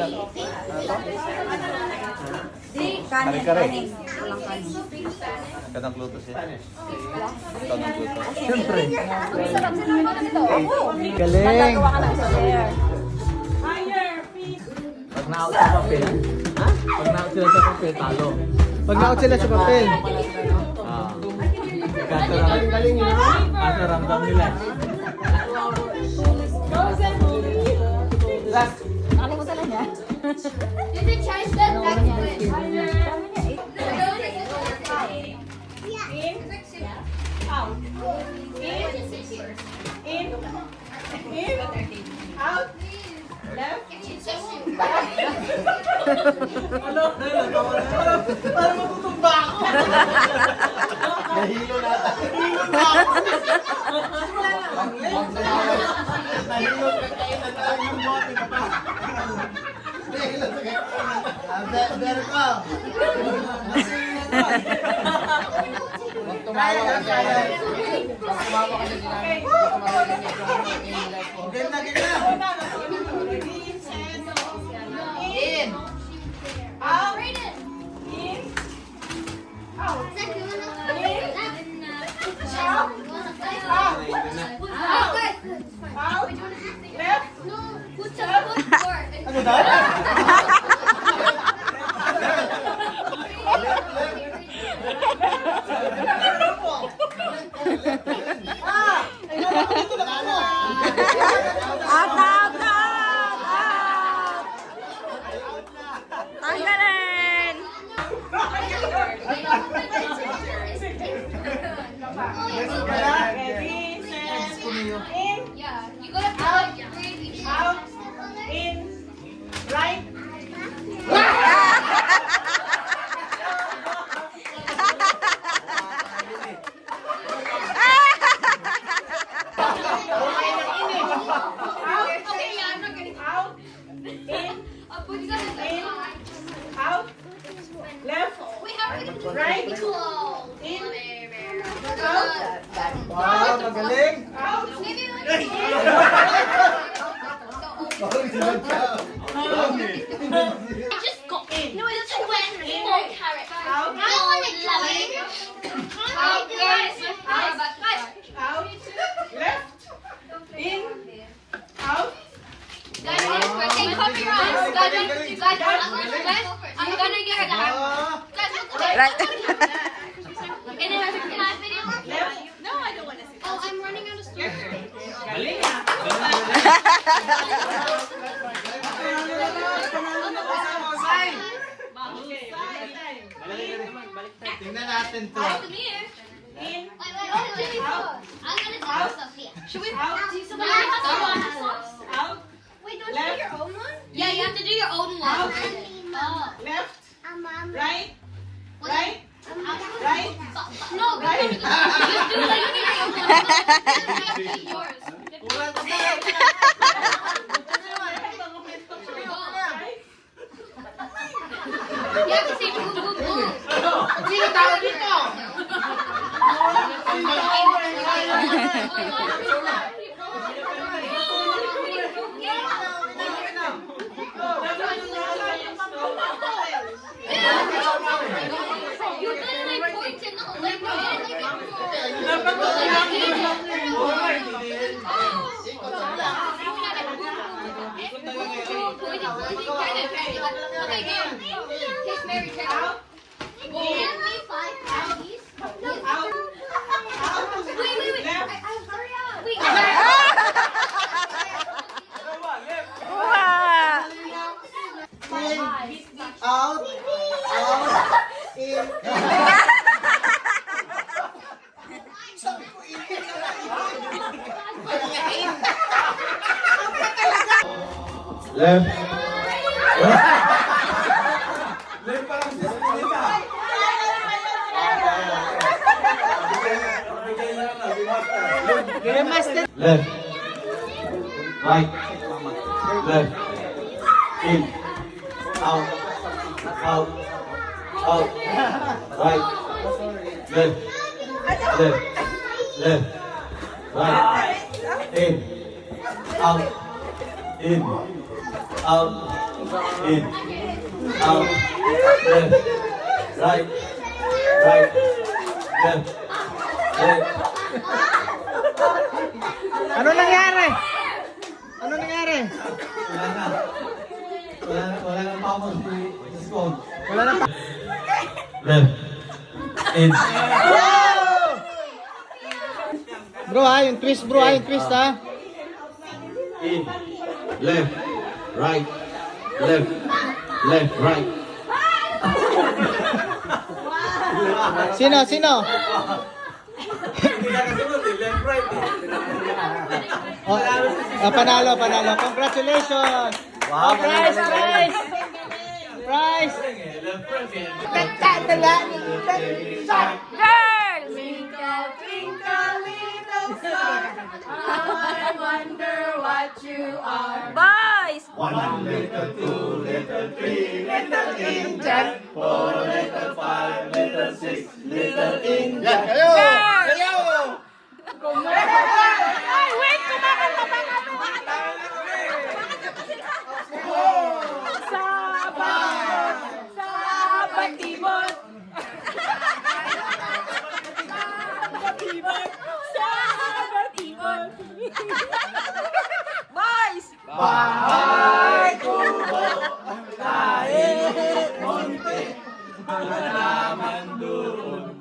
Kanin. Kare-kare. Walang kanin. Kanang luto siya. Kanang luto. Siyempre. Sarap sila mga nito. Ako. Galing. Nagagawa ka ng share. Pag na-out sa papel. Ha? Pag na-out sila sa papel, talo. Pag na-out sila sa papel. Kataramdam nila. Nakalimutan na niya. Did they change that back to it? Sabi niya, Para matutumba ako. Nahilo na. Nahilo ka kayo na tayo yung bote na pa. Nahilo ka kayo. Better ka. Tumawa ka siya. Tumawa ka siya. Ganda, ganda. In. Out. In. Out. Out. Left. No. Put your foot forward. Ano daw? out, out, out! Tanggalin! Yeah. You gotta out. Out. In. Right. Okay, yeah, I'm not getting Out. In. But you gotta In. Out. Left. Wait, how are we gonna Right. close? In. Out. Wow, magaling. Out. Maybe like just go. No, it's a wet full carrot. Out. I want it loving. Out, guys. Out. Left. In. Out. Guys, okay, cover your eyes. Guys, I'm gonna get her to have. Guys, look at Right. And it has a live video. Left. No, I don't want to see. Oh, I'm running out of storage. Galing ah. Tingnan natin to. Come here. In. I'm gonna do stuff here. Should we do somebody has sauce? Out. Wait, don't you Left. do your own one? Yeah, you have to do your own one. Out. Oh. Left. Right. What? Right. Right. No, Right. you do like your own one. Yours. You have to say boom, boom, boom. Sino tao dito? You did like points in the like Out. Give me 5 candies. Out. Wait. Left. Hurry up. Wait. Wow! In. Out. Out. In. Sabi ko in. Left. Master. Left. Right. Left. In. Out. Out. Out. Right. Left. Left. Left. Right. In. Out. In. out, in, out, left, right, left, left. Ano nangyari? Ano nangyari? Wala na. Wala na power si Scott. Wala na. Left, in, Bro ha, yung twist bro ha, yung twist ha. in, left, right, left, left, right. Sino? Sino? Oh, panalo. Congratulations! Wow, prize, prize! Prize! Girls! Twinkle, twinkle, little star, I wonder what you are. Boys! 1 little, 2 little, 3 little Indian, 4 little, 5 little, 6 little Indian. Kayo! Girls! Kayo! Ay, wait! Kumakanta pa nga ito! Sabat! Sabat, tibot! Sabat, tibot! Boys! Bahay kubo, kahit munti, halaman doon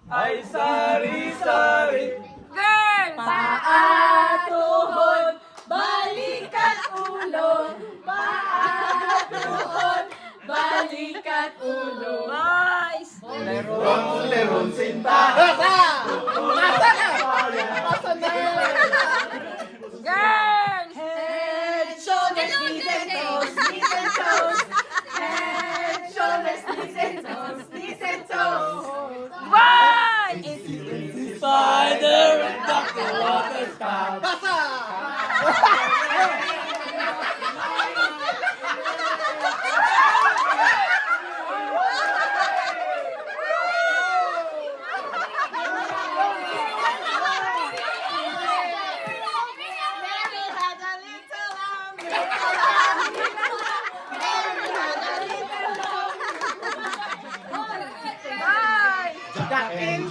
ay sari-sari. Girls! Paa, tuhod, balik at ulo. Paa, tuhod, balik at ulo. Boys! Leron sinta. Girls! Head, shoulders, knees and toes, knees and toes. Head, shoulders, knees and toes, knees and toes. Boys! Spider and Dr. Water Spout.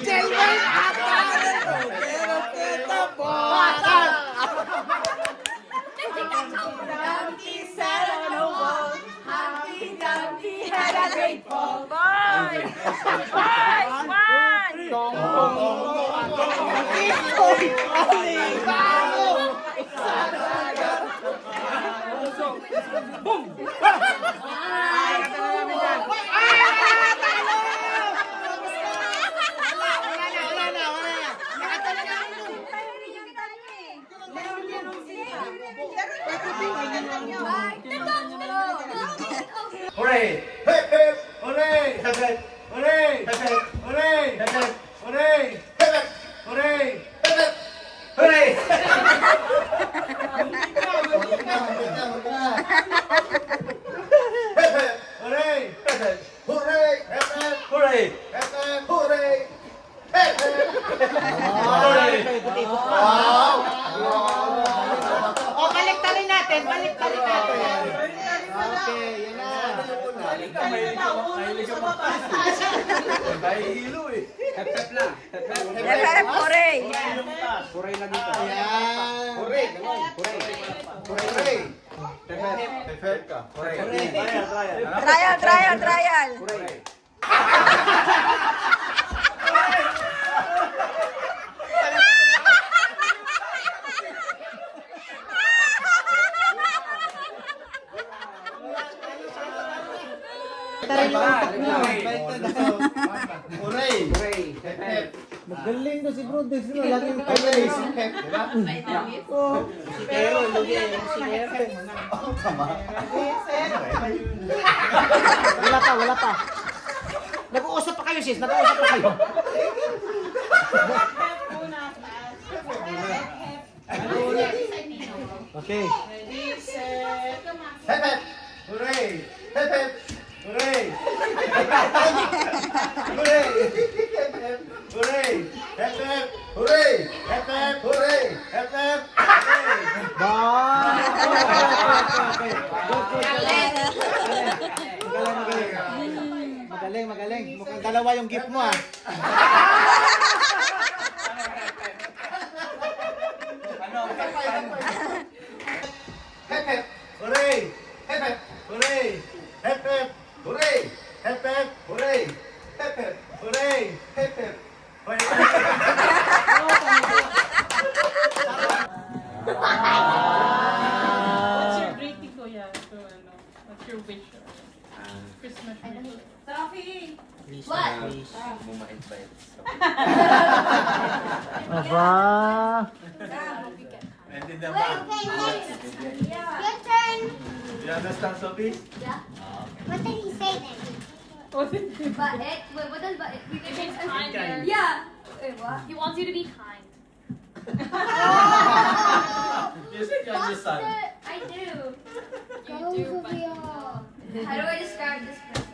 Mary had a little lamb. Humpty sat on a wall. Humpty Dumpty had a great fall. Boys! Boys! One! Hooray! Hip, hip! Hooray! Hip, hip! Hooray! Hip, hip! Hooray! Hip, hip! Hooray! Hip, hip! Hooray! Hip, hip! Hooray! Hip, hip! Hooray! Hip, hip! Hooray! Hip, hip! Hooray! Hip, hip! Hooray! Hip, hip! Hooray! Wow! O, balik-tali natin. Balik-tali natin. Okay, yan na. Nahihilo eh. Hep, hooray! Ayan. Hooray! Hooray! Hip, ka. Hooray! Trial! Hooray! Hip, hip! Magaling to si Bro Dex. Laging Hooray! Hip, hip! Diba? Wala pa. Nag-uusap pa kayo, sis. Nag-uusap pa kayo. Okay. Hip, hip! Hooray! Hip, hip! Hooray! Hooray! Hip, hip! Hooray! Hip, hip! Hooray! Hip, hip! Hooray! Hip, hip! Hooray! Bye. Okay. Good. mukhang dalawa yung gift mo ah. Hep hep, hooray! Hep hep, hooray! Hep hep, hooray! Hep hep, hooray! Hep hep, hooray! Hep hep, What's your greeting, Kuya? So, ano, what's your wish? Christmas wish. Sophie! What? Aba. Naintindihan Wait, ba? okay, next. Your turn. You understand, Sophie? Yeah. What did he say then? Wait, Wait, what does but we can It's kinder. Yeah. Wait, what? He wants you to be kind. You said you understand. I do. You do, but How do I describe this person?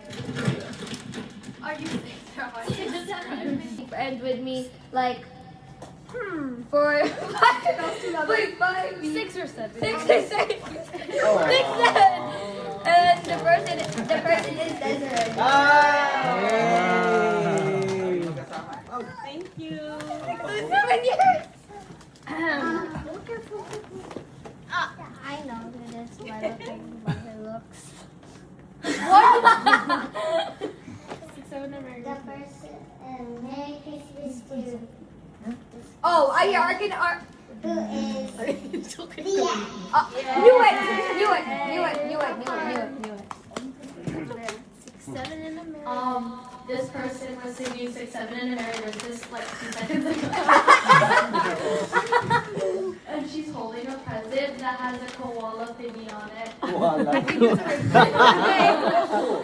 are you Friend with me, like, for five, 6 or 7? 6 or 7. 6 7. And the person is Desiree. Thank you. 7 years. I know who this by looking by her looks. What? 6, 7 or Merry The person, Merry Christmas to Oh, I can. who is the Knew it. 6, 7 in America. This person was singing 6, 7 in America just like 2 seconds ago. And she's holding a present that has a koala thingy on it.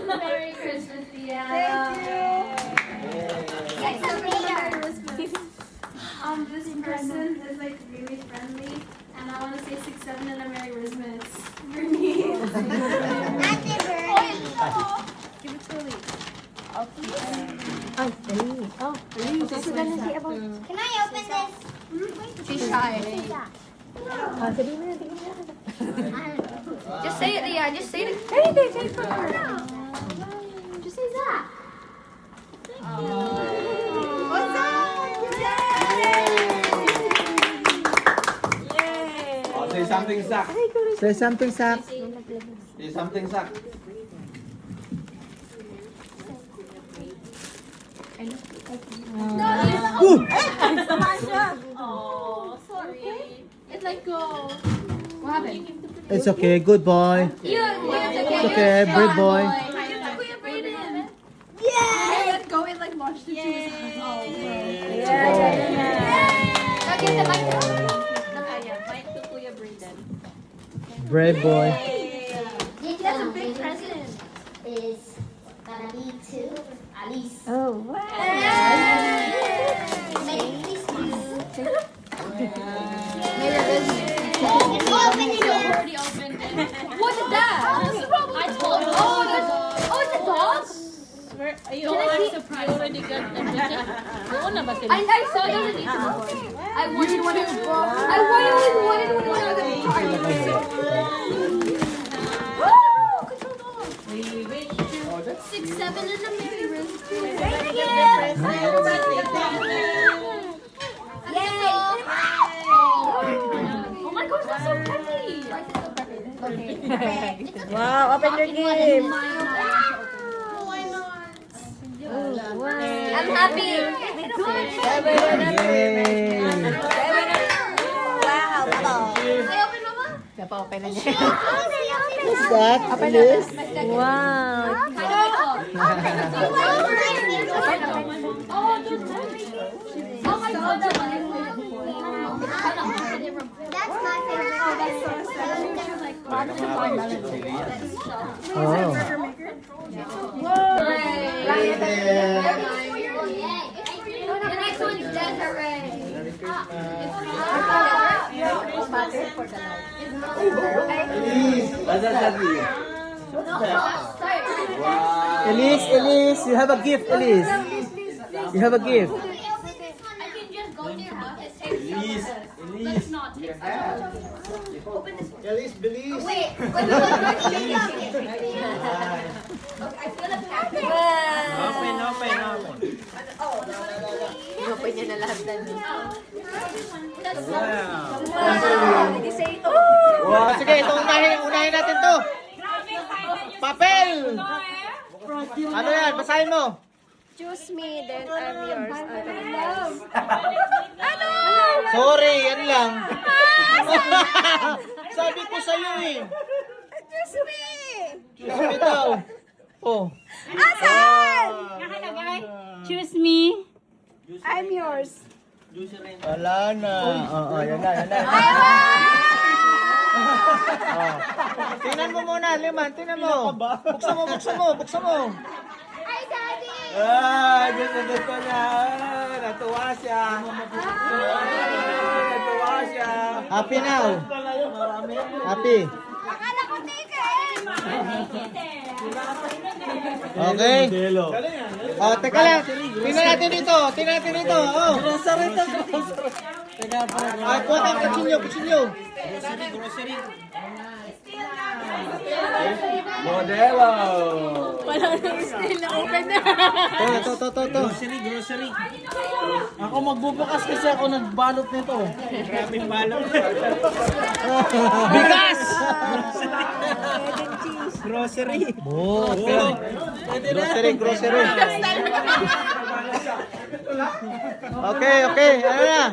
Merry Christmas, Deanna. This person is like really friendly, and I want to say 6, 7 and a Merry Christmas for me. Give it to Elise. Can I open this? She's shy. Just say it, Leah. Just say it. Anything. Say it for her. Just say that. What's up? Oh, say something, Zach. Say something, Sak. Say something, Zach. Oh, sorry. It let go. What happened? It's okay, good boy. It's okay, brave boy. Kuya Brayden. Yay! Let go and like launched it to his hand. Now give the mic. Mic to Kuya Brayden. Brave boy. That's a big present. Is gonna be to Alice. Oh, wow. Merry Christmas. Open it. Already opened it. What is that? I told you. It's a dog? You already got the ticket? Oo na ba sila? I saw it on the YouTube. I wanted one of the I wanted one of the 6, 7 and a Merry Christmas. Oh my gosh, that's so pretty. Wow, open your gift. I'm happy. What's that, Elise? Oh my god, that one. That's my favorite. Oh, that's so Oh. The next one is Desiree. What's that, Elise, you have a gift, Elise. You have a gift. I can just go to your house and take Elise, Let's not take Elise, Belize. Wait. I feel the package. Open, niya na lahat na. Wow, sige, ito unahin natin to. Papel! Ano yan? Basahin mo. Choose me, then I'm yours. Sorry, yan lang. Sabi ko sa'yo eh. Choose me! Choose me daw. Oh. Asan? Choose me. I'm yours. Wala na. Oo, yan na, yan na. Oh. Tingnan mo muna, Liman. Tingnan mo. Buksan mo, buksan mo, buksan mo. Hi, Daddy! Gusto niya. Natuwa siya. Natuwa siya. Happy now. Happy. Akala ko ticket! Okay. Oh, teka lang. Tingnan natin dito. Tingnan natin dito. Oh. Ay, kuha tayo. Kutsilyo, kutsilyo. Modelo. Wala nang still na open na. To. Grocery. Ako magbubukas kasi ako nagbalot nito. Maraming balot. Bigas! Grocery. Grocery. Okay. Ano na?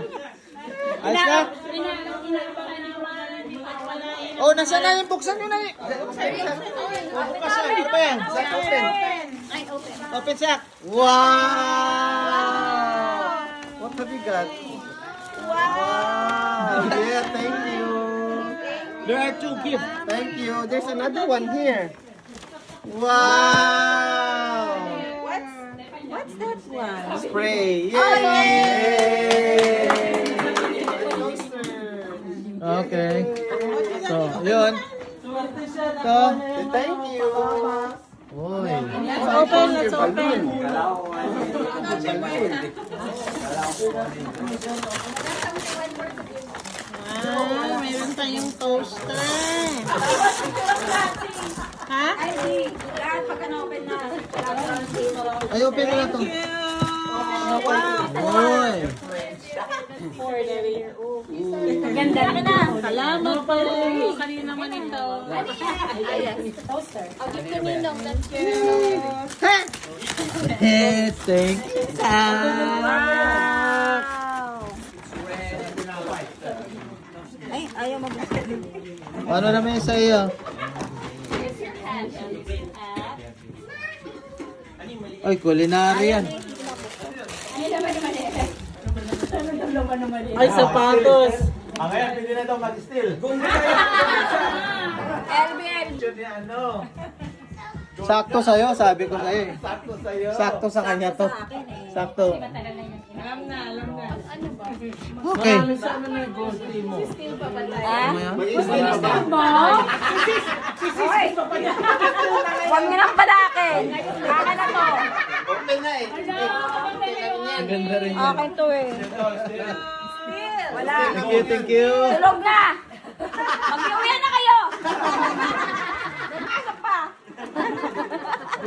Ayos na? Oh, nasa na yung buksan nyo na yun. Bukas na. Ano ba yan? Sack open. Open sack. Wow! What have you got? Wow! Yeah, thank you. There are 2 gifts. Thank you. There's another one here. Wow! What's that one? Spray. Yay! Okay. So, yun. So, thank you. Uy. Let's open. Meron tayong toaster. Ha? Ay, open mo na ito. Uy. Ganda na. Salamat po. Kanina naman ito. Thank you. Ay, ayaw mabuksan. Ano naman yung sa iyo? Ay, culinary yan. Ay, sapatos. Ang ngayon, pwede na daw mag-steal. LBL. Sakto sa'yo, sabi ko sa'yo eh. Sakto sa'yo. Sakto sa kanya to. Sakto. Alam na. Okay. Hoy! Huwag niyo nang palakin. Kaka na to. Open na eh. Ganda rin yan. Okay to eh. Wala. Thank you. Tulog na! Mag-iuwian na kayo! Napasok pa!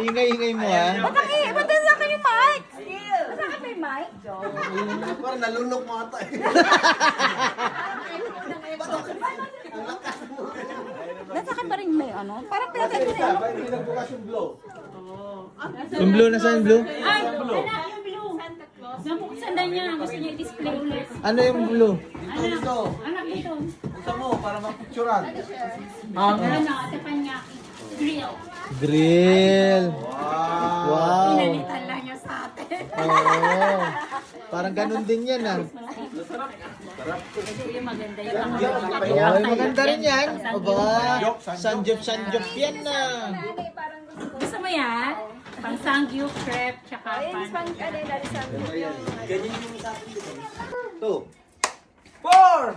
Ingay-ingay mo ha. Ba't nasa kayo yung mic? Nasa ka may mic? Parang nalunok mo ata eh. Nasa ka pa rin may ano? Parang pinatay ko na yun. Bakit hindi nagbukas yung blow? Yung blue, nasa yung blue? Ay, anak yung blue. Nabuksan na niya. Gusto niya i-display ulit. Ano yung blue? Dito. Anak ito. Gusto mo para mapicturan. Ano, teppanyaki. Grill. Grill. Wow. Pinalitan lang niya sa atin. Oo. Parang ganun din yan ah. Maganda yung Ay, maganda rin yan. Aba, sanjop yan na. Gusto mo yan? Pang sangyup, crepe, tsaka Ayun, pan. dali sa yung... 2. 4!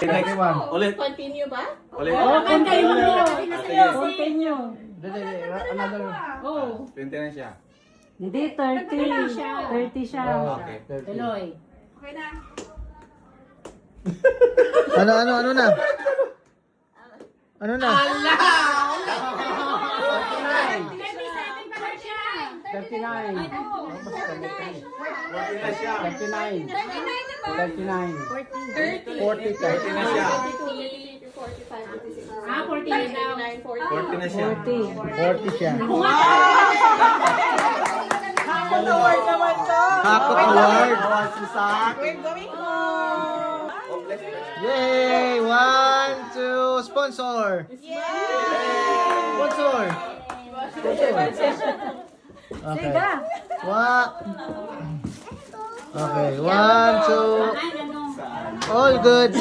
Next one. Ulit. Continue ba? Ulit. Maganda yung blue. Continue. Another. Oh. 20 na siya. Hindi, 30. 30 siya. Okay. Tuloy. Okay na. Ano na? Ano na? 40 na siya. 40 na siya. 40 siya. Hakot award naman to. Hakot award. Si Sak. We're going home. Yay! 1, 2, sponsor. Sponsor. Okay. Okay, 1, 2. All good.